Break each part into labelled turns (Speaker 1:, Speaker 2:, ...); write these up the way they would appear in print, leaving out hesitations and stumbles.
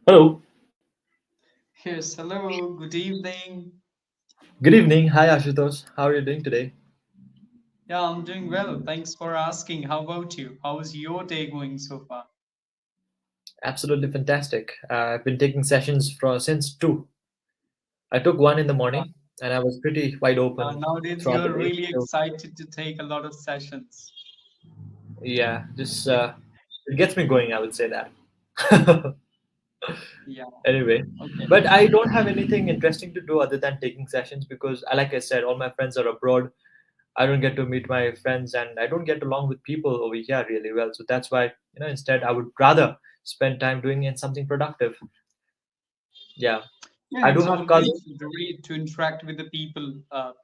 Speaker 1: Hello.
Speaker 2: Yes, hello, good evening.
Speaker 1: Good evening. Hi, Ashutosh. How are you doing today?
Speaker 2: Yeah, I'm doing well. Thanks for asking. How about you? How's your day going so far?
Speaker 1: Absolutely fantastic. I've been taking sessions since 2. I took one in the
Speaker 2: Uh,
Speaker 1: morning and I was pretty wide open
Speaker 2: Nowadays,
Speaker 1: throughout the
Speaker 2: you're
Speaker 1: day.
Speaker 2: really
Speaker 1: So,
Speaker 2: excited to take a lot of sessions.
Speaker 1: yeah, just it gets me going, I would say that.
Speaker 2: Yeah,
Speaker 1: Anyway,
Speaker 2: okay.
Speaker 1: but I don't have anything interesting to do other than taking sessions because, like I said, all my friends are abroad. I don't get to meet my friends and I don't get along with people over here really well. So that's why, instead I would rather spend time doing in something productive. Yeah.
Speaker 2: Yeah,
Speaker 1: I do
Speaker 2: it's
Speaker 1: have
Speaker 2: always
Speaker 1: cousins.
Speaker 2: great to interact with the people.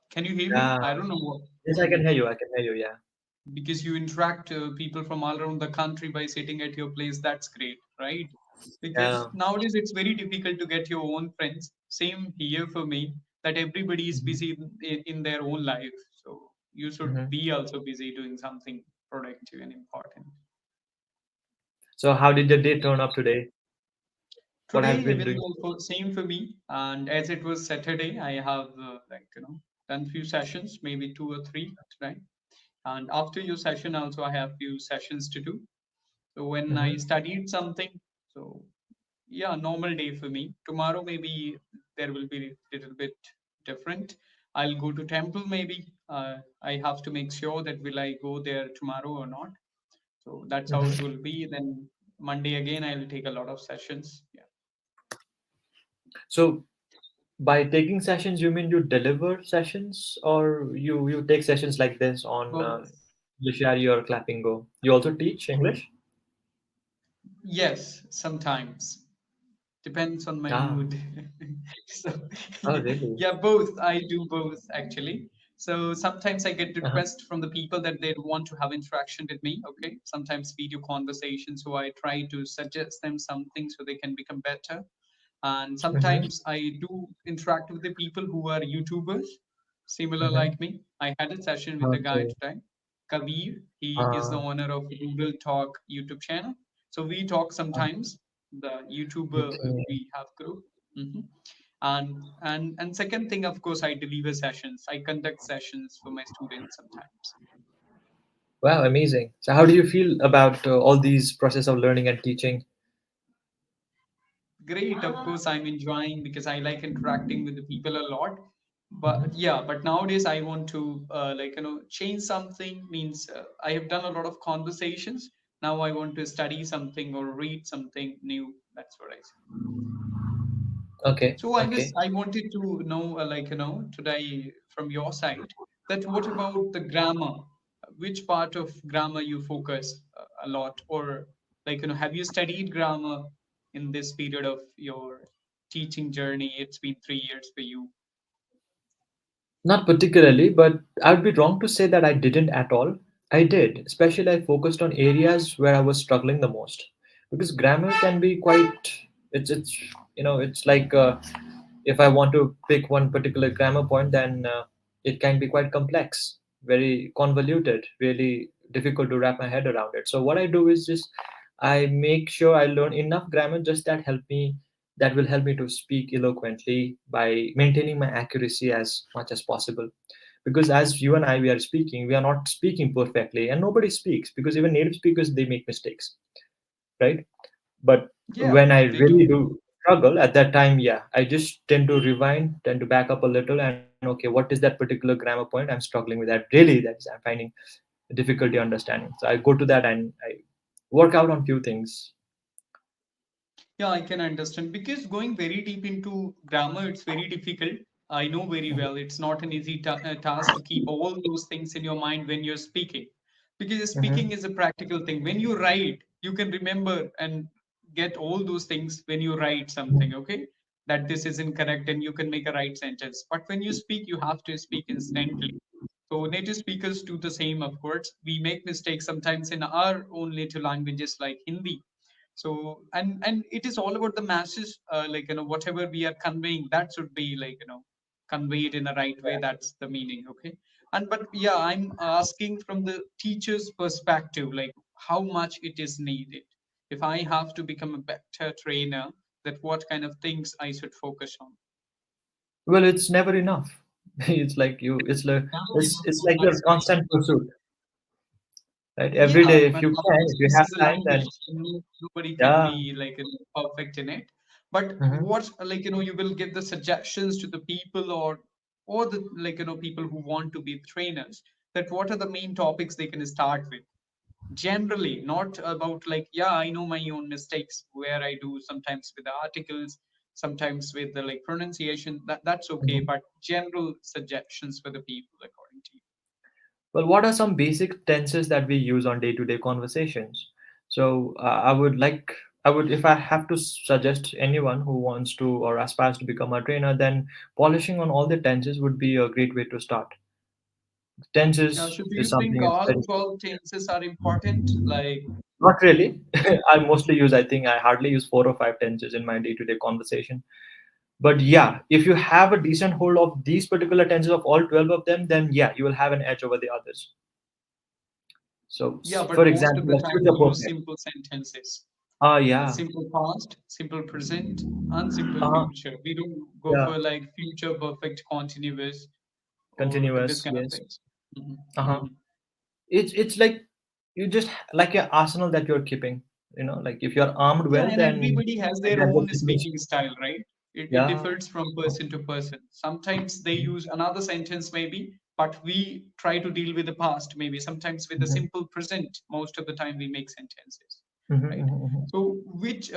Speaker 2: Can you hear me?
Speaker 1: Yeah.
Speaker 2: I don't know what,
Speaker 1: Yes, I can hear you. I can hear you. Yeah.
Speaker 2: because you interact people from all around the country by sitting at your place. That's great, right?
Speaker 1: Yeah.
Speaker 2: Because nowadays it's very difficult to get your own friends. Same here for me, that everybody is
Speaker 1: Mhm.
Speaker 2: busy in their own life. So you should
Speaker 1: Mhm.
Speaker 2: be also busy doing something productive and important.
Speaker 1: So, how did your day turn up today? What have you
Speaker 2: Today
Speaker 1: been
Speaker 2: will
Speaker 1: doing?
Speaker 2: be also same for me, and as it was Saturday, I have done few sessions, maybe two or three tonight. And after your session, also I have few sessions to do. So when I
Speaker 1: Hmm.
Speaker 2: studied something, so yeah, normal day for me. Tomorrow maybe there will be little bit different. I'll go to temple maybe. I have to make sure that will I go there tomorrow or not. So that's how it
Speaker 1: Hmm.
Speaker 2: will be. Then Monday again I'll take a lot of sessions. Yeah.
Speaker 1: So, by taking sessions, you mean you deliver sessions, or you take sessions like this on
Speaker 2: Both.
Speaker 1: English Yaari or Clapping Go? You also teach English?
Speaker 2: Yes, sometimes. Depends on my
Speaker 1: Ah.
Speaker 2: mood. So
Speaker 1: Oh, really?
Speaker 2: yeah, both. I do both actually. So sometimes I get
Speaker 1: Uh-huh.
Speaker 2: requests from the people that they want to have interaction with me. Okay, sometimes video conversation. So I try to suggest them something so they can become better. And
Speaker 1: Hmm.
Speaker 2: sometimes I do interact with the people who are YouTubers, similar
Speaker 1: Hmm.
Speaker 2: like me. I had a session with a guy
Speaker 1: Okay.
Speaker 2: today, Kabir. He is the
Speaker 1: Uh,
Speaker 2: owner of Google Talk YouTube channel. So we talk sometimes. The YouTuber
Speaker 1: okay.
Speaker 2: we have group. Hmm. And second thing, of course, I deliver sessions. I conduct sessions for my students sometimes.
Speaker 1: Wow, amazing. So, how do you feel about all these process of learning and teaching?
Speaker 2: Great, of course, I'm enjoying because I like interacting with the people a lot. But
Speaker 1: Hmm.
Speaker 2: yeah, but nowadays I want to change something. Means I have done a lot of conversations. Now I want to study something or read something new. That's what I say.
Speaker 1: Okay.
Speaker 2: So
Speaker 1: Okay.
Speaker 2: I wanted to know, today from your side, that what about the grammar? Which part of grammar you focus a lot, or have you studied grammar in this period of your teaching journey? It's been 3 years for you.
Speaker 1: Not particularly, but I'd be wrong to say that I didn't at all. I did, especially I focused on areas where I was struggling the most. Because grammar can be quite, it's it's like if I want to pick one particular grammar point, then it can be quite complex, very convoluted, really difficult to wrap my head around it. So what I do is just I make sure I learn enough grammar just that will help me to speak eloquently by maintaining my accuracy as much as possible. Because as you and I we are speaking, we are not speaking perfectly, and nobody speaks because even native speakers they make mistakes, right? But
Speaker 2: Yeah,
Speaker 1: when I
Speaker 2: they do.
Speaker 1: really do struggle at that time, yeah, I just tend to rewind, tend to back up a little, and okay, what is that particular grammar point I'm struggling with? That really I'm finding difficulty understanding. So I go to that and I work out on few things.
Speaker 2: Yeah, I can understand because going very deep into grammar, it's very difficult. I know very well it's not an easy task to keep all those things in your mind when you're speaking, because
Speaker 1: Hmm.
Speaker 2: speaking is a practical thing. When you write, you can remember and get all those things when you write something, okay? That this is incorrect and you can make a right sentence. But when you speak, you have to speak instantly. So native speakers do the same, of course. We make mistakes sometimes in our own native languages like Hindi. So and it is all about the masses, whatever we are conveying, that should be conveyed in the right way. That's the meaning, okay? And but yeah, I'm asking from the teacher's perspective, like how much it is needed. If I have to become a better trainer, that what kind of things I should focus on.
Speaker 1: Well, it's never enough. It's like you.
Speaker 2: Never
Speaker 1: It's
Speaker 2: enough,
Speaker 1: like your
Speaker 2: nicely said.
Speaker 1: constant pursuit, right? Every
Speaker 2: Yeah,
Speaker 1: day, if
Speaker 2: but
Speaker 1: you can, if you
Speaker 2: this
Speaker 1: have
Speaker 2: is a
Speaker 1: time, then
Speaker 2: language. Nobody can
Speaker 1: yeah.
Speaker 2: be like perfect in it. But
Speaker 1: Hmm.
Speaker 2: what you will give the suggestions to the people, or the people who want to be trainers, that what are the main topics they can start with. Generally, not about like, yeah, I know my own mistakes where I do sometimes with the articles, sometimes with the like pronunciation. That's okay,
Speaker 1: Hmm.
Speaker 2: but general suggestions for the people according to you.
Speaker 1: Well, what are some basic tenses that we use on day-to-day conversations? So I would, if I have to suggest anyone who wants to or aspires to become a trainer, then polishing on all the tenses would be a great way to start. Tenses
Speaker 2: So do
Speaker 1: is
Speaker 2: you
Speaker 1: something
Speaker 2: think
Speaker 1: it's
Speaker 2: all
Speaker 1: very
Speaker 2: 12 tenses are important? Like,
Speaker 1: not really. I mostly use, I think I hardly use 4 or 5 tenses in my day-to-day conversation. But yeah, if you have a decent hold of these particular tenses of all 12 of them, then yeah, you will have an edge over the others. So,
Speaker 2: yeah, but
Speaker 1: for
Speaker 2: most of
Speaker 1: example,
Speaker 2: the
Speaker 1: like
Speaker 2: time we
Speaker 1: future
Speaker 2: use
Speaker 1: perfect.
Speaker 2: simple sentences.
Speaker 1: Yeah.
Speaker 2: Simple past, simple present, and simple
Speaker 1: Uh-huh.
Speaker 2: future. We don't go
Speaker 1: Yeah.
Speaker 2: for like future perfect continuous or this
Speaker 1: Continuous.
Speaker 2: kind of
Speaker 1: Yes.
Speaker 2: things. Mhm,
Speaker 1: Uh-huh.
Speaker 2: mhm.
Speaker 1: It's like you just like an arsenal that you're keeping. Like if you're armed
Speaker 2: Yeah,
Speaker 1: well,
Speaker 2: and
Speaker 1: then
Speaker 2: everybody has
Speaker 1: I
Speaker 2: their
Speaker 1: guess the
Speaker 2: own
Speaker 1: situation.
Speaker 2: speaking style, right? It
Speaker 1: Yeah.
Speaker 2: differs from person to person. Sometimes they use another sentence, maybe, but we try to deal with the past, maybe. Sometimes with the
Speaker 1: Mm-hmm.
Speaker 2: simple present, most of the time we make sentences,
Speaker 1: Mm-hmm.
Speaker 2: right?
Speaker 1: Mm-hmm.
Speaker 2: So, which,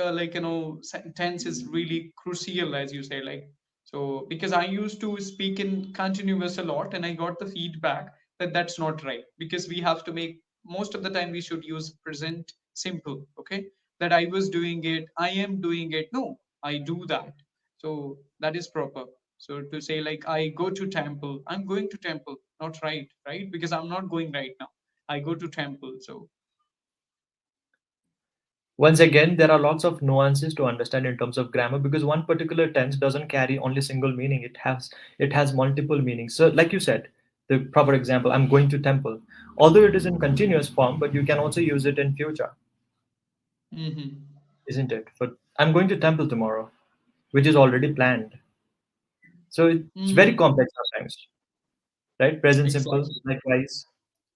Speaker 2: sentence is really crucial, as you say, like, so because I used to speak in continuous a lot and I got the feedback that that's not right because we have to make most of the time we should use present simple, okay? That I was doing it, I am doing it. No, I do that. So that is proper. So to say like I go to temple, I'm going to temple, not right, right? Because I'm not going right now. I go to temple. So
Speaker 1: Once again, there are lots of nuances to understand in terms of grammar because one particular tense doesn't carry only single meaning. It has multiple meanings. So, like you said, the proper example, I'm going to temple. Although it is in continuous form, but you can also use it in future,
Speaker 2: hmm,
Speaker 1: isn't it? For I'm going to temple tomorrow, which is already planned. So it's very
Speaker 2: hmm,
Speaker 1: complex sometimes, right? Present simple,
Speaker 2: exactly.
Speaker 1: likewise.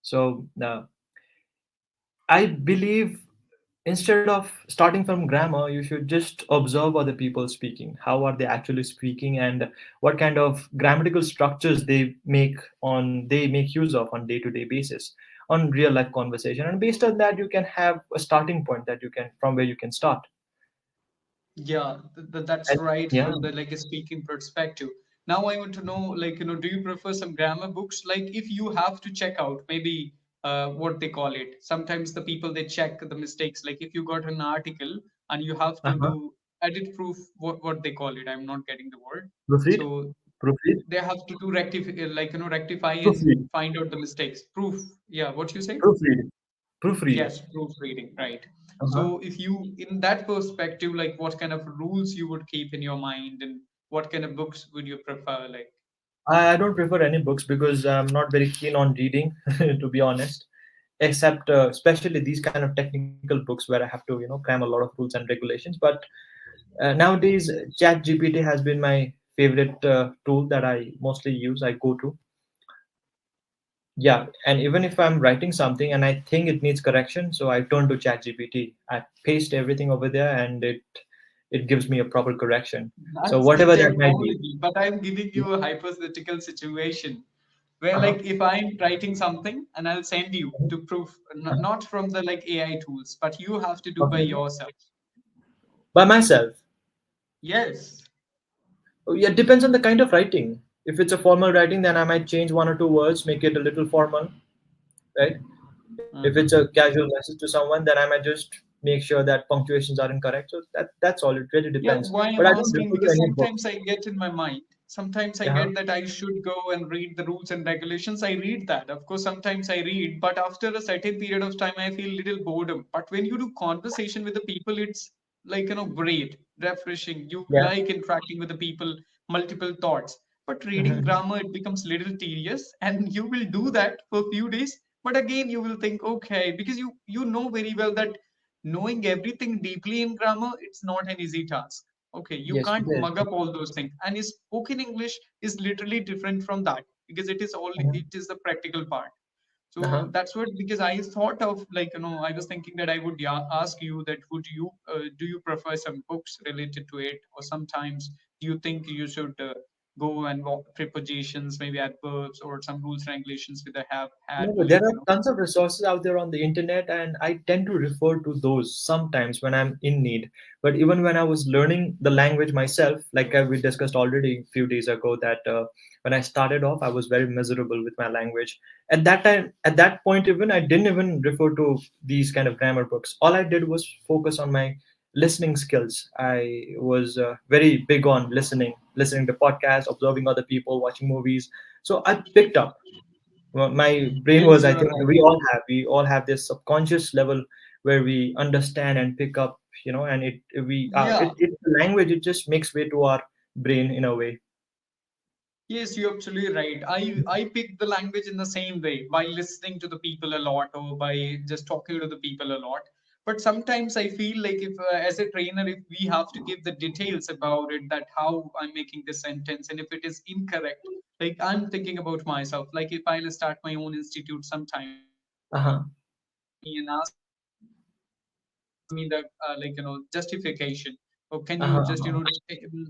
Speaker 1: So I believe instead of starting from grammar, you should just observe other people speaking. How are they actually speaking, and what kind of grammatical structures they make use of on day-to-day basis on real life conversation. And based on that, you can have a starting point that you can from where you can start.
Speaker 2: Yeah, that's
Speaker 1: And
Speaker 2: right
Speaker 1: yeah.
Speaker 2: from the like a speaking perspective. Now I want to know, like, do you prefer some grammar books? Like, if you have to check out, maybe what they call it. Sometimes the people they check the mistakes. Like, if you got an article and you have to
Speaker 1: Uh-huh.
Speaker 2: do edit proof, what they call it. I'm not getting the word.
Speaker 1: Proofread.
Speaker 2: So
Speaker 1: Proofread.
Speaker 2: they have to do rectify, rectify and
Speaker 1: Proofread.
Speaker 2: find out the mistakes. Proof. Yeah, what you say?
Speaker 1: Proofread. Proofread.
Speaker 2: Yes, proofreading, right.
Speaker 1: Uh-huh.
Speaker 2: So if you, in that perspective, like what kind of rules you would keep in your mind and what kind of books would you prefer? Like,
Speaker 1: I don't prefer any books because I'm not very keen on reading, to be honest. Except, especially these kind of technical books where I have to, cram a lot of rules and regulations. But nowadays, Chat GPT has been my favorite tool that I mostly use. I go to, yeah, and even if I'm writing something and I think it needs correction, so I turn to Chat GPT. I paste everything over there, and it gives me a proper correction. So
Speaker 2: that's the
Speaker 1: whatever that might be.
Speaker 2: technology. But I'm giving you a hypothetical situation where,
Speaker 1: Uh-huh.
Speaker 2: like, if I'm writing something and I'll send you to proof, not from the like AI tools, but you have to do by
Speaker 1: Okay.
Speaker 2: yourself.
Speaker 1: By myself.
Speaker 2: Yes.
Speaker 1: Oh, yeah, it depends on the kind of writing. If it's a formal writing, then I might change 1 or 2 words, make it a little formal, right? If it's a
Speaker 2: Mhm.
Speaker 1: casual message to someone, then I might just make sure that punctuations are incorrect. So that's all. It really
Speaker 2: Yeah,
Speaker 1: depends.
Speaker 2: why
Speaker 1: But
Speaker 2: I'm
Speaker 1: I don't
Speaker 2: asking
Speaker 1: refer to
Speaker 2: because
Speaker 1: any book.
Speaker 2: sometimes I get in my mind, sometimes I
Speaker 1: Uh-huh.
Speaker 2: get that I should go and read the rules and regulations. I read that. Of course, sometimes I read, but after a certain period of time, I feel little boredom. But when you do conversation with the people, it's like, great, refreshing. You
Speaker 1: Yeah.
Speaker 2: like interacting with the people, multiple thoughts. But reading
Speaker 1: Hmm.
Speaker 2: grammar, it becomes little tedious, and you will do that for a few days. But again, you will think, okay, because you know very well that knowing everything deeply in grammar, it's not an easy task. Okay, you
Speaker 1: Yes, it
Speaker 2: can't
Speaker 1: is.
Speaker 2: mug up all those things. And is spoken English is literally different from that, because
Speaker 1: Uh-huh.
Speaker 2: it is the practical part.
Speaker 1: Uh-huh.
Speaker 2: So that's what, because I thought of, like, I was thinking that I would ask you that, would you do you prefer some books related to it, or sometimes do you think you should go and walk prepositions, maybe adverbs, or some rules and regulations with the have had,
Speaker 1: No, but there
Speaker 2: like,
Speaker 1: are tons of resources out there on the internet, and I tend to refer to those sometimes when I'm in need. But even when I was learning the language myself, like we discussed already a few days ago, that when I started off, I was very miserable with my language. At that time, at that point, even I didn't even refer to these kind of grammar books. All I did was focus on my listening skills. I was very big on listening to podcasts, observing other people, watching movies. So I picked up. Well, my brain
Speaker 2: yes,
Speaker 1: was, I
Speaker 2: you are
Speaker 1: think
Speaker 2: right.
Speaker 1: we all have this subconscious level where we understand and pick up, and
Speaker 2: Yeah.
Speaker 1: it's the language, it just makes way to our brain in a way.
Speaker 2: Yes, you're absolutely right. I pick the language in the same way, by listening to the people a lot, or by just talking to the people a lot. But sometimes I feel like, if as a trainer, if we have to give the details about it, that how I'm making this sentence, and if it is incorrect, like, I'm thinking about myself. Like, if I'll start my own institute sometime, and somebody will
Speaker 1: Uh-huh.
Speaker 2: come to me and ask me the justification, or can you
Speaker 1: Uh-huh.
Speaker 2: just
Speaker 1: Uh-huh.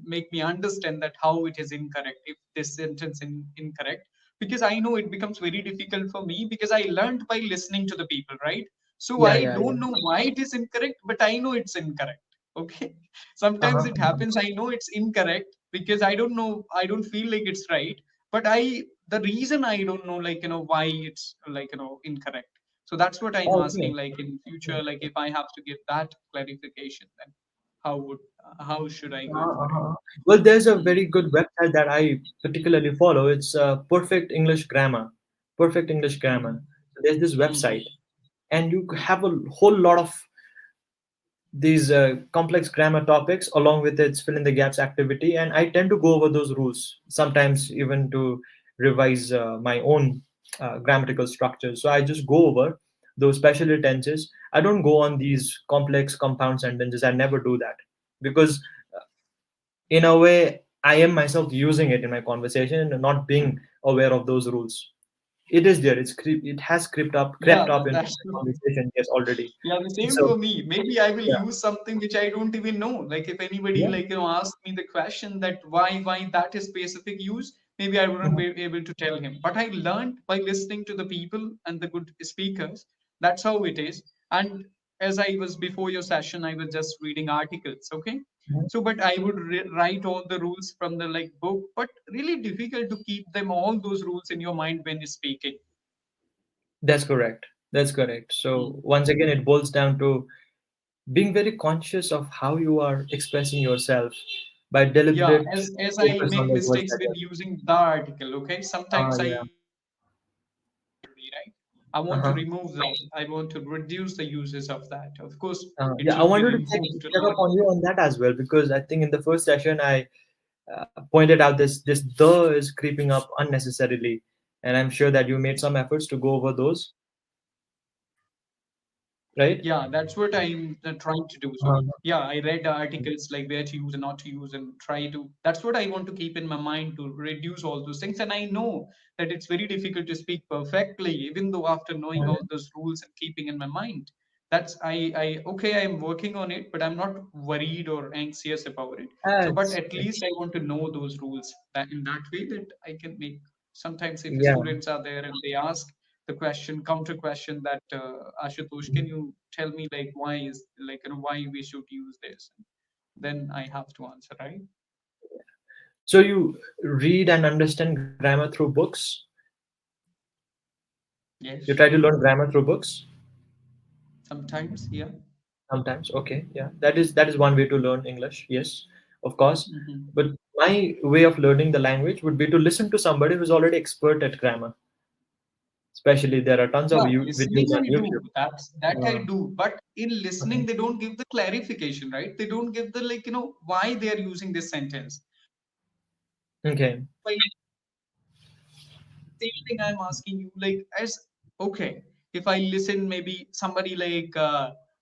Speaker 2: make me understand that how it is incorrect, if this sentence incorrect, because I know it becomes very difficult for me, because I learned by listening to the people, right? So
Speaker 1: Yeah,
Speaker 2: I
Speaker 1: yeah, yeah.
Speaker 2: don't know why it is incorrect, but I know it's incorrect. Okay. Sometimes
Speaker 1: Uh-huh.
Speaker 2: it happens, I know it's incorrect, because I don't know, I don't feel like it's right, but the reason I don't know, like, why it's, like, incorrect. So that's what I'm asking,
Speaker 1: Okay.
Speaker 2: like, in future, like, if I have to give that clarification, then how would how should I go for it?
Speaker 1: Uh-huh. Well, there's a very good website that I particularly follow. It's Perfect English Grammar. Perfect English Grammar.
Speaker 2: Mhm.
Speaker 1: So there's this website,
Speaker 2: Mhm.
Speaker 1: and you have a whole lot of these complex grammar topics along with its fill in the gaps activity, and I tend to go over those rules sometimes, even to revise my own grammatical structures. So I just go over those special tenses. I don't go on these complex compound sentences. I never do that, because in a way I am myself using it in my conversation and not being aware of those rules. It is there. It has
Speaker 2: Yeah,
Speaker 1: crept up in
Speaker 2: that's
Speaker 1: my
Speaker 2: true.
Speaker 1: conversation, yes, already.
Speaker 2: Yeah, the same
Speaker 1: So
Speaker 2: for me. Maybe I will
Speaker 1: yeah.
Speaker 2: use something which I don't even know. Like, if anybody,
Speaker 1: Yeah.
Speaker 2: like, asks me the question that why that is specific use, maybe I wouldn't
Speaker 1: Mhm.
Speaker 2: be able to tell him. But I learned by listening to the people and the good speakers. That's how it is. And as I was before your session, I was just reading articles. Okay.
Speaker 1: Mhm.
Speaker 2: So, but I would write all the rules from the, like, book, but really difficult to keep them all those rules in your mind when you're speaking.
Speaker 1: That's correct. That's correct. So
Speaker 2: Mm.
Speaker 1: once again, it boils down to being very conscious of how you are expressing yourself by
Speaker 2: Yeah,
Speaker 1: deliberate
Speaker 2: as I
Speaker 1: focus on
Speaker 2: make
Speaker 1: the words
Speaker 2: mistakes
Speaker 1: that
Speaker 2: with using the article, okay? Sometimes I
Speaker 1: yeah.
Speaker 2: use already, right? I want to
Speaker 1: Uh-huh.
Speaker 2: remove that. I want to reduce the uses of that. Of course, it
Speaker 1: Yeah, I
Speaker 2: should be
Speaker 1: wanted to
Speaker 2: removed a
Speaker 1: check
Speaker 2: lot.
Speaker 1: up on you on that as well, because I think in the first session I pointed out this the is creeping up unnecessarily, and I'm sure that you made some efforts to go over those, right?
Speaker 2: Yeah, that's what I'm trying to do. So
Speaker 1: Uh-huh.
Speaker 2: yeah, I read articles like where to use and not to use, and try to, that's what I want to keep in my mind, to reduce all those things. And I know that it's very difficult to speak perfectly, even though after knowing all
Speaker 1: Mhm.
Speaker 2: those rules and keeping in my mind. That's I okay, I'm working on it, but I'm not worried or anxious about it. So but
Speaker 1: That's
Speaker 2: at least I want to know those rules, that in that way that I can make, sometimes if
Speaker 1: yeah.
Speaker 2: students are there and they ask the question, counter question, that Ashutosh, can you tell me, like, why is, like, why we should use this? Then I have to answer, right?
Speaker 1: So you read and understand grammar through books. You
Speaker 2: Yes,
Speaker 1: try to learn grammar through books.
Speaker 2: sometimes, yeah.
Speaker 1: Sometimes, okay, yeah, that is one way to learn English. Yes, of course.
Speaker 2: Hmm.
Speaker 1: But my way of learning the language would be to listen to somebody who's already expert at grammar. Especially, there are tons of
Speaker 2: Yeah, listening
Speaker 1: videos on
Speaker 2: I do.
Speaker 1: YouTube.
Speaker 2: That I
Speaker 1: Uh,
Speaker 2: do. But in
Speaker 1: uh-huh.
Speaker 2: listening, they don't give the clarification, right? They don't give the, like, why they are using this sentence.
Speaker 1: Okay.
Speaker 2: By same thing I'm asking you, like, as okay, if I listen, maybe somebody like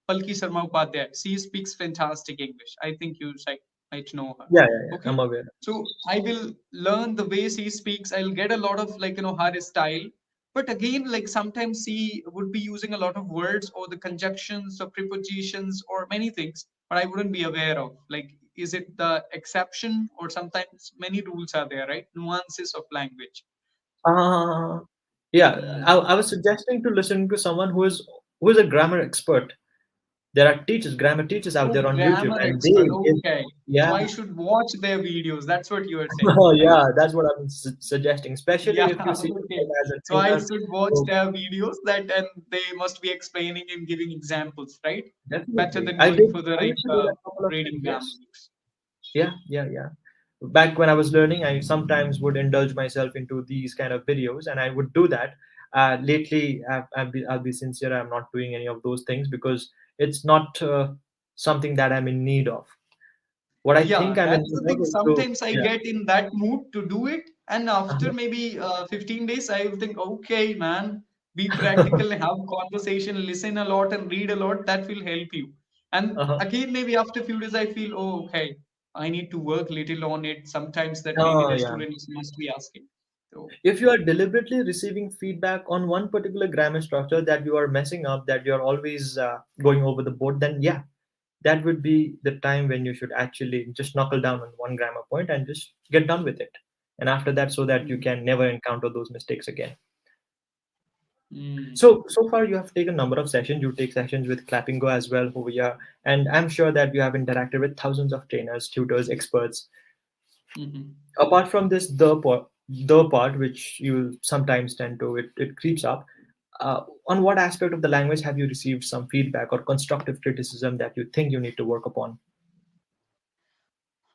Speaker 2: Palki Sharma Upadhyay, she speaks fantastic English. I think you say. I know her.
Speaker 1: Yeah, yeah, yeah.
Speaker 2: Okay.
Speaker 1: I'm aware.
Speaker 2: So I will learn the way she speaks. I'll get a lot of like, her style. But again, like sometimes she would be using a lot of words or the conjunctions or prepositions or many things, but I wouldn't be aware of. Like, is it the exception or sometimes many rules are there, right? Nuances of language.
Speaker 1: Uh, yeah,
Speaker 2: Hmm.
Speaker 1: I was suggesting to listen to someone who is a grammar expert. There are teachers, grammar teachers out
Speaker 2: Oh,
Speaker 1: there on YouTube,
Speaker 2: grammar
Speaker 1: and
Speaker 2: expert.
Speaker 1: they give,
Speaker 2: Okay. So
Speaker 1: yeah.
Speaker 2: I should watch their videos. That's what you are saying, right?
Speaker 1: Yeah, that's what I'm suggesting, especially
Speaker 2: Yeah,
Speaker 1: if you see
Speaker 2: okay.
Speaker 1: yourself as a
Speaker 2: So I
Speaker 1: trainer.
Speaker 2: should watch
Speaker 1: So
Speaker 2: their videos that and they must be explaining and giving examples, right? Better
Speaker 1: definitely,
Speaker 2: than going for the
Speaker 1: I
Speaker 2: like
Speaker 1: used to do that a couple of
Speaker 2: reading
Speaker 1: times.
Speaker 2: grammar
Speaker 1: Yes.
Speaker 2: books.
Speaker 1: Yeah, yeah, yeah. Back when I was learning, I sometimes would indulge myself into these kind of videos, and I would do that. Lately, I'll be sincere, I'm not doing any of those things because it's not something that I'm in need of. What I
Speaker 2: Yeah,
Speaker 1: think I'm in
Speaker 2: that's the
Speaker 1: need of
Speaker 2: thing.
Speaker 1: is to,
Speaker 2: Sometimes I
Speaker 1: yeah.
Speaker 2: get in that mood to do it, and after
Speaker 1: Uh-huh.
Speaker 2: maybe 15 days, I will think, okay, man, be practical, have conversation, listen a lot, and read a lot. That will help you. And
Speaker 1: Uh-huh.
Speaker 2: again, maybe after a few days, I feel, oh, okay, I need to work little on it. Sometimes that maybe
Speaker 1: Oh,
Speaker 2: the
Speaker 1: yeah.
Speaker 2: students must be asking. So,
Speaker 1: If you are deliberately receiving feedback on one particular grammar structure that you are messing up, that you are always going over the board, then yeah, that would be the time when you should actually just knuckle down on one grammar point and just get done with it. And after that, so that you
Speaker 2: mm,
Speaker 1: can never encounter those mistakes again.
Speaker 2: mm,
Speaker 1: So far you have taken a number of sessions. You take sessions with Clapping Go as well over here, and I'm sure that you have interacted with thousands of trainers, tutors, experts.
Speaker 2: mhm.
Speaker 1: Apart from this, the part which you sometimes tend to, it creeps up. On what aspect of the language have you received some feedback or constructive criticism that you think you need to work upon?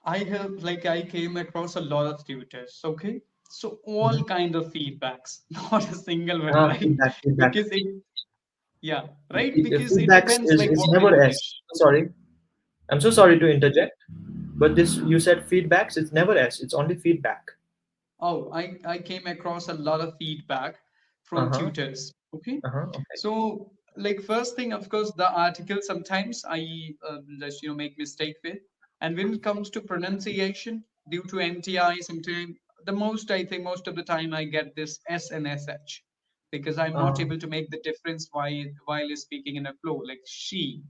Speaker 2: I have like I came across a lot of tutors. Okay, so all
Speaker 1: Mhm.
Speaker 2: kind of feedbacks, not a single one, right?
Speaker 1: Feedback.
Speaker 2: Because it, yeah, right. Because it
Speaker 1: Feedbacks
Speaker 2: depends like
Speaker 1: is
Speaker 2: what they
Speaker 1: never S.
Speaker 2: wish.
Speaker 1: Sorry, I'm so sorry to interject, but this you said feedbacks. It's never S. It's only feedback.
Speaker 2: Oh, I came across a lot of feedback
Speaker 1: Uh
Speaker 2: from
Speaker 1: huh.
Speaker 2: tutors. Okay,
Speaker 1: Okay.
Speaker 2: so like first thing, of course, the article sometimes I just make mistake with, and when it comes to pronunciation due to MTI, sometimes the most I think most of the time I get this S and SH because I'm not
Speaker 1: Uh,
Speaker 2: able to make the difference while speaking in a flow like she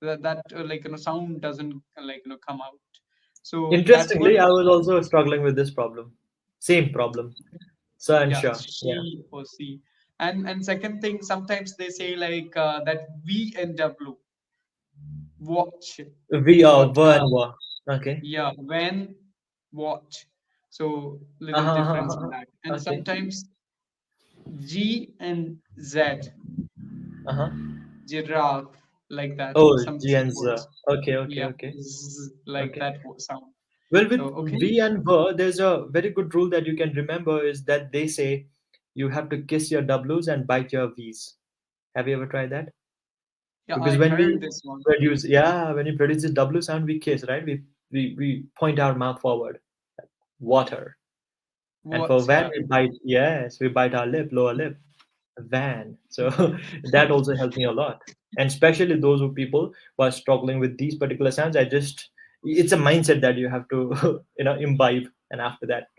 Speaker 2: that like sound doesn't like come out. So that's
Speaker 1: Interestingly,
Speaker 2: one.
Speaker 1: I was also struggling with this problem. Same problem. So
Speaker 2: Yeah,
Speaker 1: unsure. Yeah.
Speaker 2: she or she. And second thing, sometimes they say like that V and W, watch,
Speaker 1: We are
Speaker 2: what
Speaker 1: one one. Okay.
Speaker 2: yeah, when, watch. So
Speaker 1: Uh
Speaker 2: little difference in
Speaker 1: huh.
Speaker 2: that. And
Speaker 1: Okay.
Speaker 2: sometimes G and Z,
Speaker 1: Uh huh.
Speaker 2: giraffe, like that.
Speaker 1: Oh,
Speaker 2: Some
Speaker 1: Gianza.
Speaker 2: words.
Speaker 1: Okay. Okay.
Speaker 2: Yeah,
Speaker 1: Okay.
Speaker 2: like
Speaker 1: Okay.
Speaker 2: that sound.
Speaker 1: Well,
Speaker 2: So
Speaker 1: with
Speaker 2: okay.
Speaker 1: V and V, there's a very good rule that you can remember is that they say you have to kiss your W's and bite your V's. Have you ever tried that?
Speaker 2: Yeah,
Speaker 1: Because
Speaker 2: I
Speaker 1: when
Speaker 2: heard
Speaker 1: we
Speaker 2: this one.
Speaker 1: produce, yeah, when we produce the W sound, we kiss, right? We point our mouth forward, water. And for van,
Speaker 2: Water.
Speaker 1: we bite, yes, we bite our lip, lower lip, van. So that also helped me a lot. And especially those who people who are struggling with these particular sounds, it's a mindset that you have to, imbibe. And after that,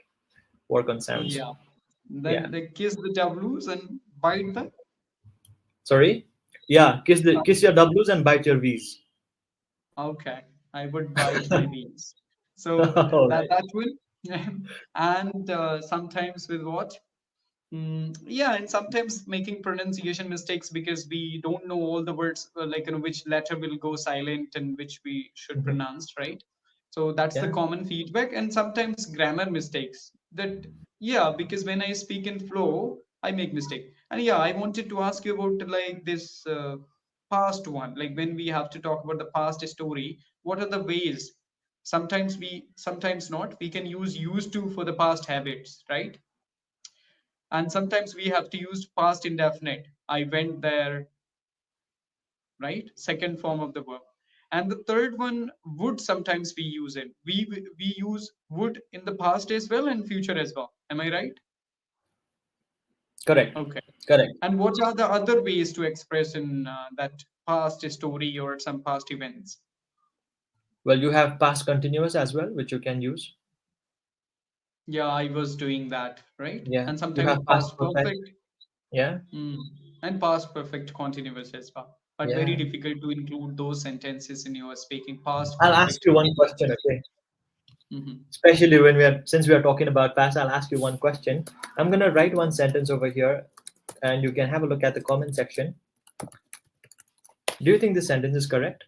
Speaker 1: work on sounds.
Speaker 2: Yeah.
Speaker 1: Yeah.
Speaker 2: Then they kiss the W's and bite the.
Speaker 1: Sorry. Yeah. Kiss your W's and bite your V's.
Speaker 2: Okay, I would bite my knees. So
Speaker 1: All
Speaker 2: that
Speaker 1: right.
Speaker 2: that will, and sometimes with what? Yeah, and sometimes making pronunciation mistakes because we don't know all the words, like which letter will go silent and which we should
Speaker 1: Mhm.
Speaker 2: pronounce, right? So that's the
Speaker 1: Yeah.
Speaker 2: common feedback, and sometimes grammar mistakes. That yeah, because when I speak in flow, I make mistake. And yeah, I wanted to ask you about like this past one, like when we have to talk about the past story. What are the ways? Sometimes not. We can use used to for the past habits, right? And sometimes we have to use past indefinite. I went there, right? Second form of the verb. And the third one, would sometimes we use it. We use would in the past as well and future as well. Am I right?
Speaker 1: Correct.
Speaker 2: Okay.
Speaker 1: Correct.
Speaker 2: And what are the other ways to express in that past story or some past events?
Speaker 1: Well, you have past continuous as well, which you can use.
Speaker 2: Yeah, I was doing that, right?
Speaker 1: Yeah,
Speaker 2: And
Speaker 1: you
Speaker 2: sometimes
Speaker 1: have past
Speaker 2: past
Speaker 1: perfect.
Speaker 2: perfect.
Speaker 1: Yeah,
Speaker 2: Mm. And past perfect continuous as well. But very
Speaker 1: yeah.
Speaker 2: difficult to include those sentences in your speaking. Past
Speaker 1: I'll ask
Speaker 2: perfect
Speaker 1: you one
Speaker 2: continuous.
Speaker 1: question, okay?
Speaker 2: Hmm.
Speaker 1: Especially when since we are talking about past, I'll ask you one question. I'm gonna write one sentence over here, and you can have a look at the comment section. Do you think this sentence is correct?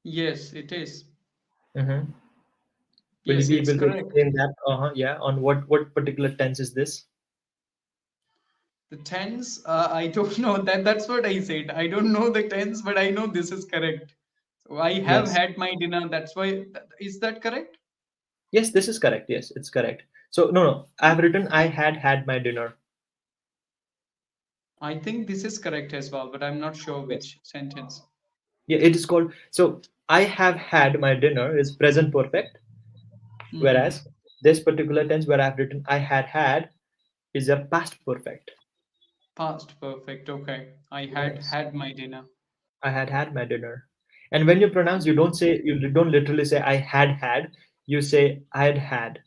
Speaker 2: Yes, it is.
Speaker 1: Mm-hmm. Will you
Speaker 2: Yes,
Speaker 1: be
Speaker 2: it's
Speaker 1: able to
Speaker 2: correct.
Speaker 1: explain that? Yeah. On what particular tense is this?
Speaker 2: The tense, I don't know. That's what I said. I don't know the tense, but I know this is correct. So I have
Speaker 1: Yes.
Speaker 2: had my dinner. That's why. Is that correct?
Speaker 1: Yes, this is correct. Yes, it's correct. So no, no. I've written I had had my dinner.
Speaker 2: I think this is correct as well, but I'm not sure
Speaker 1: Yes.
Speaker 2: which sentence.
Speaker 1: Yeah, it is called. So I have had my dinner is present perfect,
Speaker 2: Hmm.
Speaker 1: whereas this particular tense where I've written I had had is a past perfect.
Speaker 2: Past perfect. Okay. I had
Speaker 1: Yes.
Speaker 2: had my dinner.
Speaker 1: I had had my dinner. And when you pronounce, you don't literally say I had had. You say I'd had,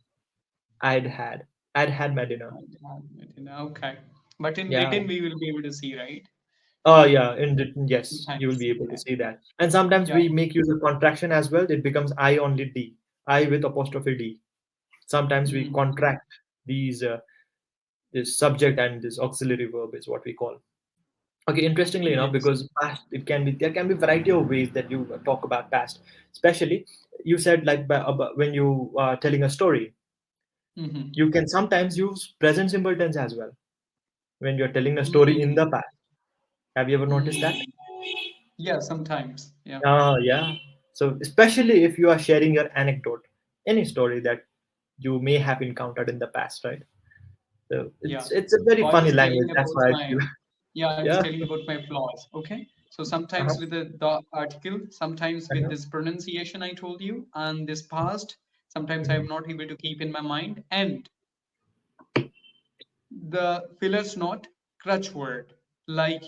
Speaker 1: I'd had, I'd had my dinner.
Speaker 2: I'd had my dinner. Okay. But in
Speaker 1: Yeah.
Speaker 2: written, we will be able to see, right?
Speaker 1: Oh yeah. In written, yes, you will
Speaker 2: Sometimes.
Speaker 1: be able to
Speaker 2: Yeah.
Speaker 1: see that. And sometimes
Speaker 2: Yeah.
Speaker 1: we make use of contraction as well. It becomes I only D, I with apostrophe D. Sometimes we
Speaker 2: Hmm.
Speaker 1: contract these this subject and this auxiliary verb is what we call. Okay, interestingly enough,
Speaker 2: Yes.
Speaker 1: because past it can be there can be variety of ways that you talk about past. Especially, you said like about when you are telling a story,
Speaker 2: Hmm.
Speaker 1: you can sometimes use present simple tense as well when you're telling a story in
Speaker 2: Hmm.
Speaker 1: the past. Have you ever noticed that?
Speaker 2: Hmm. Yeah, sometimes. Yeah.
Speaker 1: Yeah. So especially if you are sharing your anecdote, any story that you may have encountered in the past, right? So
Speaker 2: Yeah.
Speaker 1: it's a very
Speaker 2: So I
Speaker 1: funny
Speaker 2: was
Speaker 1: language.
Speaker 2: telling
Speaker 1: That's
Speaker 2: about
Speaker 1: why I
Speaker 2: my
Speaker 1: feel.
Speaker 2: yeah, I was
Speaker 1: Yeah.
Speaker 2: telling about my flaws. Okay. So
Speaker 1: Uh-huh.
Speaker 2: sometimes with the article, sometimes with
Speaker 1: Uh-huh.
Speaker 2: this pronunciation I told you, and this past, sometimes I'm
Speaker 1: Mhm.
Speaker 2: not able to keep in my mind. And the filler's not crutch word, like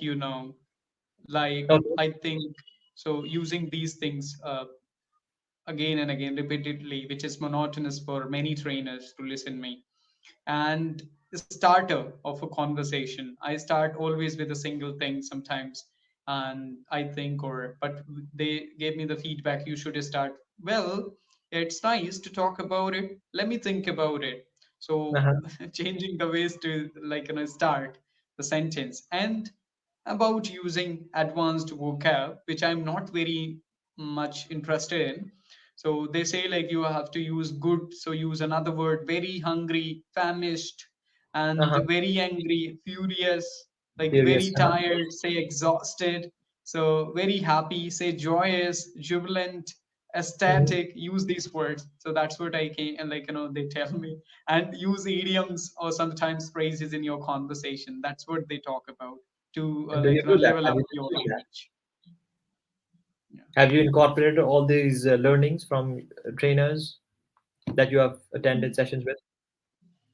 Speaker 2: like
Speaker 1: Okay.
Speaker 2: I think so using these things again and again repeatedly, which is monotonous for many trainers to listen me. And the starter of a conversation, I start always with a single thing sometimes, and I think or but they gave me the feedback, you should start, well, it's nice to talk about it, let me think about it. So
Speaker 1: Uh-huh.
Speaker 2: changing the ways to start the sentence. And about using advanced vocab, which I'm not very much interested in. So they say like you have to use good, so use another word, very hungry, famished, and
Speaker 1: Uh-huh.
Speaker 2: very angry, furious, like
Speaker 1: Curious.
Speaker 2: very
Speaker 1: Uh-huh.
Speaker 2: tired, say exhausted. So very happy, say joyous, jubilant,
Speaker 1: Mhm.
Speaker 2: ecstatic, use these words. So that's what I can, and they tell me. And use idioms or sometimes phrases in your conversation. That's what they talk about to
Speaker 1: And do you do that?
Speaker 2: level
Speaker 1: Have
Speaker 2: up
Speaker 1: you
Speaker 2: your
Speaker 1: do that?
Speaker 2: language. Yeah.
Speaker 1: Have you incorporated all these learnings from trainers that you have attended sessions with?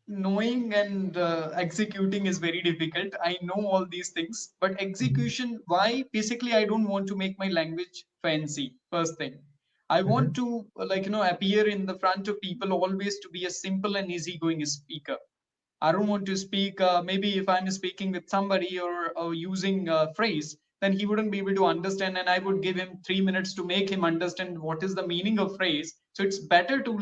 Speaker 2: Knowing and executing is very difficult. I know all these things, but
Speaker 1: Mhm.
Speaker 2: execution, why? Basically, I don't want to make my language fancy. First thing, I want
Speaker 1: Mhm.
Speaker 2: to appear in the front of people always to be a simple and easygoing speaker. I don't want to speak. Maybe if I'm speaking with somebody or using a phrase, then he wouldn't be able to understand, and I would give him 3 minutes to make him understand what is the meaning of phrase. So it's better to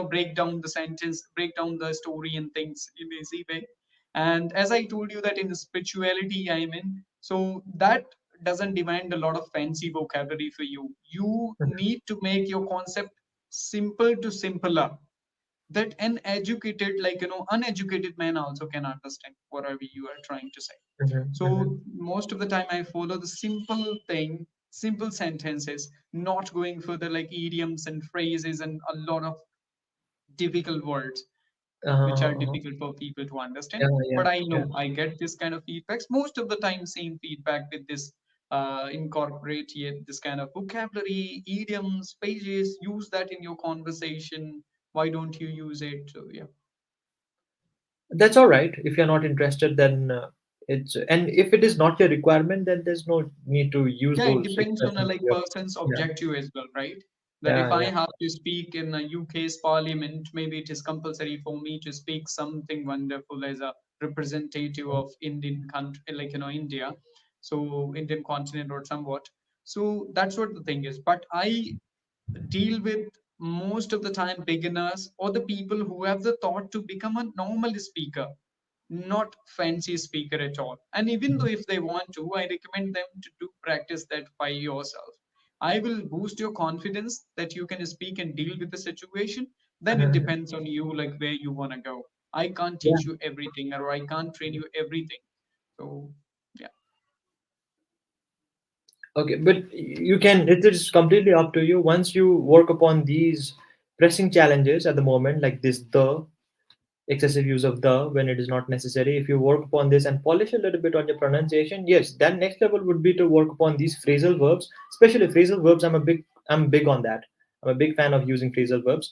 Speaker 2: break down the sentence, break down the story and things in easy way. And as I told you that in spirituality I'm in, so that doesn't demand a lot of fancy vocabulary for you. You
Speaker 1: Mhm.
Speaker 2: need to make your concept simple to simpler, that an educated uneducated man also can understand whatever you are trying to say.
Speaker 1: Mhm.
Speaker 2: So
Speaker 1: Mhm.
Speaker 2: most of the time I follow the simple thing, simple sentences, not going further like idioms and phrases and a lot of difficult words which are
Speaker 1: Uh-huh.
Speaker 2: difficult for people to understand.
Speaker 1: Yeah. Yeah.
Speaker 2: But I
Speaker 1: Yeah.
Speaker 2: know I get this kind of feedbacks most of the time, same feedback with this incorporate yet this kind of vocabulary, idioms, phrases, use that in your conversation. Why don't you use it? So yeah.
Speaker 1: That's all right. If you're not interested, then It's and if it is not your requirement, then there's no need to use
Speaker 2: Yeah, it
Speaker 1: those
Speaker 2: depends on a
Speaker 1: expressions.
Speaker 2: like person's
Speaker 1: Yeah,
Speaker 2: objective as well, right? That if
Speaker 1: yeah,
Speaker 2: I
Speaker 1: yeah.
Speaker 2: have to speak in a UK's parliament, maybe it is compulsory for me to speak something wonderful as a representative of Indian country, like India, so Indian continent or somewhat. So that's what the thing is. But I deal with most of the time beginners or the people who have the thought to become a normal speaker, not fancy speaker at all. And even though if they want to, I recommend them to do practice that by yourself. I will boost your confidence that you can speak and deal with the situation. Then it depends on you, like where you want to go. I can't
Speaker 1: Yeah.
Speaker 2: teach you everything, or I can't train you everything. So yeah.
Speaker 1: Okay, but you can. It is completely up to you. Once you work upon these pressing challenges at the moment, like this the excessive use of the when it is not necessary, if you work upon this and polish a little bit on your pronunciation, yes, then next level would be to work upon these phrasal verbs, especially phrasal verbs. I'm big on that. I'm a big fan of using phrasal verbs.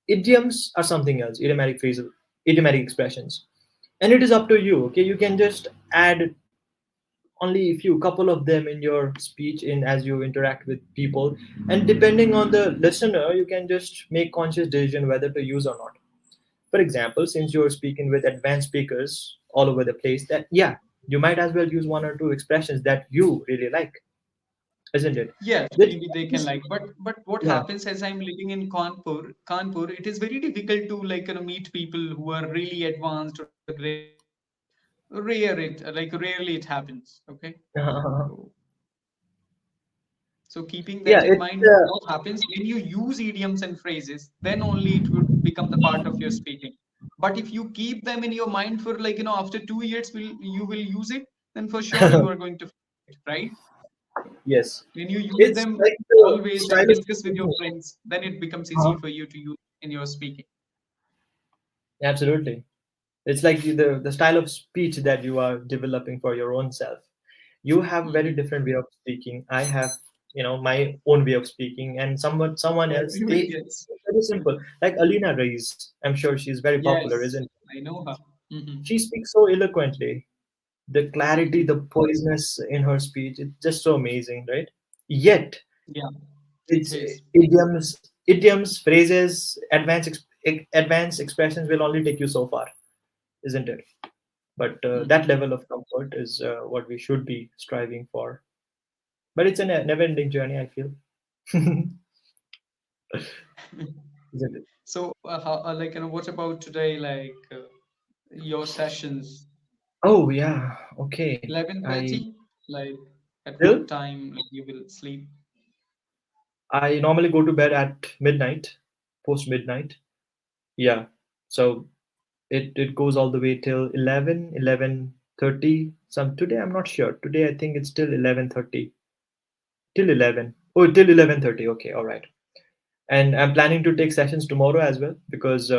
Speaker 1: Idioms are something else. Idiomatic expressions, and it is up to you. Okay, you can just add only a few couple of them in your speech in as you interact with people, and depending on the listener you can just make conscious decision whether to use or not. For example, since you're speaking with advanced speakers all over the place, that yeah, you might as well use one or two expressions that you really like, isn't it?
Speaker 2: Yes,
Speaker 1: That
Speaker 2: maybe they can like, but what
Speaker 1: yeah.
Speaker 2: happens as I'm living in Kanpur, it is very difficult to meet people who are really advanced or great. Rarely it happens. Okay, so so keeping
Speaker 1: Yeah,
Speaker 2: that in
Speaker 1: it's
Speaker 2: mind, what happens when you use idioms and phrases, then only it would become the part of your speaking. But if you keep them in your mind for after 2 years, you will use it, then for sure you are going to forget it, right?
Speaker 1: yes,
Speaker 2: When you use
Speaker 1: it's
Speaker 2: them
Speaker 1: like the
Speaker 2: always and
Speaker 1: style of
Speaker 2: discuss with your
Speaker 1: speaking.
Speaker 2: friends, then it becomes easy
Speaker 1: Uh-huh.
Speaker 2: for you to use in your speaking.
Speaker 1: Absolutely. It's like the style of speech that you are developing for your own self. You have a very
Speaker 2: Mhm.
Speaker 1: different way of speaking. I have, my own way of speaking, and someone else, they
Speaker 2: Yes,
Speaker 1: very simple. Like Alina Reis, I'm sure she's very popular, isn't
Speaker 2: yes,
Speaker 1: it?
Speaker 2: I know her. Hmm.
Speaker 1: She speaks so eloquently. The clarity,
Speaker 2: Hmm.
Speaker 1: the poisonous in her speech, it's just so amazing, right? Yet,
Speaker 2: Yeah, it
Speaker 1: it's
Speaker 2: is.
Speaker 1: idioms, phrases, advanced expressions will only take you so far, isn't it? But that
Speaker 2: Hmm.
Speaker 1: level of comfort is what we should be striving for. But it's a never-ending journey, I feel. Isn't it?
Speaker 2: So, what about today? Your sessions,
Speaker 1: Oh yeah, okay. I
Speaker 2: 11:30. Like, at
Speaker 1: still
Speaker 2: what time you will sleep?
Speaker 1: I normally go to bed at midnight, post midnight. Yeah, so it goes all the way till 11:30. Some today I'm not sure. Today I think it's till 11:30. Till 11. Oh, till 11:30. Okay, all right. And I'm planning to take sessions tomorrow as well because